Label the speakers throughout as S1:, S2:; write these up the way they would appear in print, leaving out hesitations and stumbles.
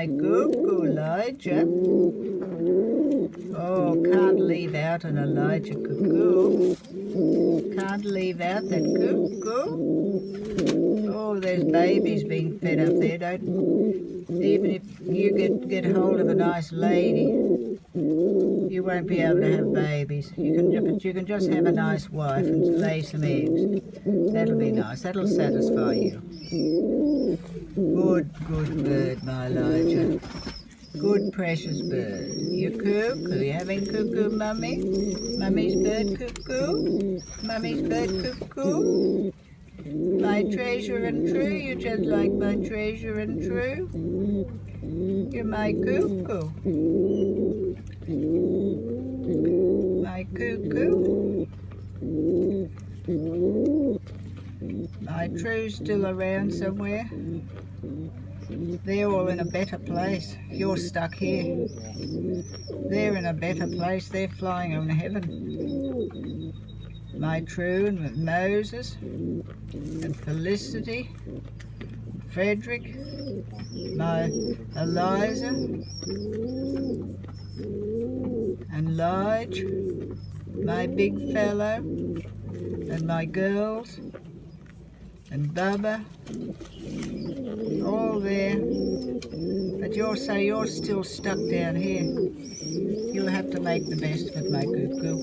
S1: my cuckoo, Elijah. Oh, can't leave out an Elijah cuckoo. Can't leave out that cuckoo. Oh, there's babies being fed up there. Even if you get hold of a nice lady, you won't be able to have babies. But you can just have a nice wife and lay some eggs. That'll be nice. That'll satisfy you. Good bird, my Elijah. Good, precious bird. You cuckoo. You having cuckoo, Mummy? Mummy's bird cuckoo? Mummy's bird cuckoo? My treasure and true. You just like my treasure and true. You're my cuckoo. My cuckoo. My true's still around somewhere. They're all in a better place. You're stuck here. They're in a better place. They're flying on heaven. My True and Moses and Felicity, Frederick, my Eliza and Lige, my big fellow and my girls and Bubba, all there. But you're still stuck down here. You'll have to make the best of it, my cuckoo.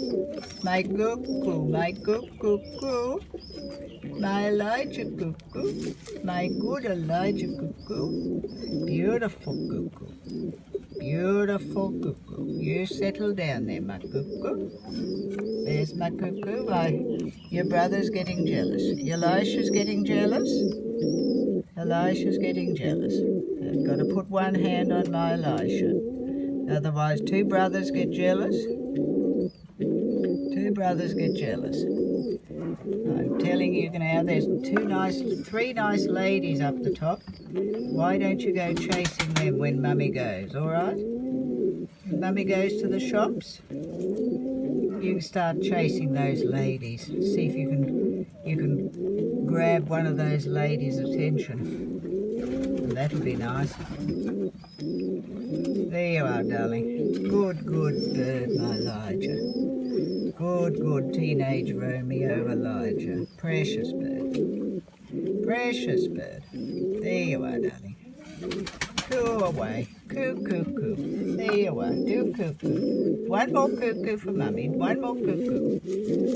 S1: My cuckoo, my cuckoo, my Elijah cuckoo, my good Elijah cuckoo. Beautiful cuckoo. Beautiful cuckoo. You settle down there, my cuckoo. There's my cuckoo. Your brother's getting jealous. Elisha's getting jealous. Elisha's getting jealous. I've got to put one hand on my Elisha. Otherwise, two brothers get jealous. Two brothers get jealous. I'm telling you now, there's three nice ladies up the top. Why don't you go chasing them when Mummy goes, all right? When Mummy goes to the shops, you can start chasing those ladies. See if you can grab one of those ladies' attention. And that'll be nice. There you are, darling. Good bird, my Elijah. Good teenage Romeo Elijah. Precious bird. Precious bird. There you are, darling. Coo away. Coo. There you are. Do cuckoo. One more cuckoo for Mummy. One more cuckoo.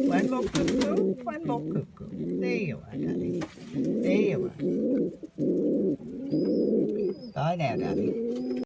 S1: One more cuckoo. One more cuckoo. There you are, darling. There you are. Bye now, darling.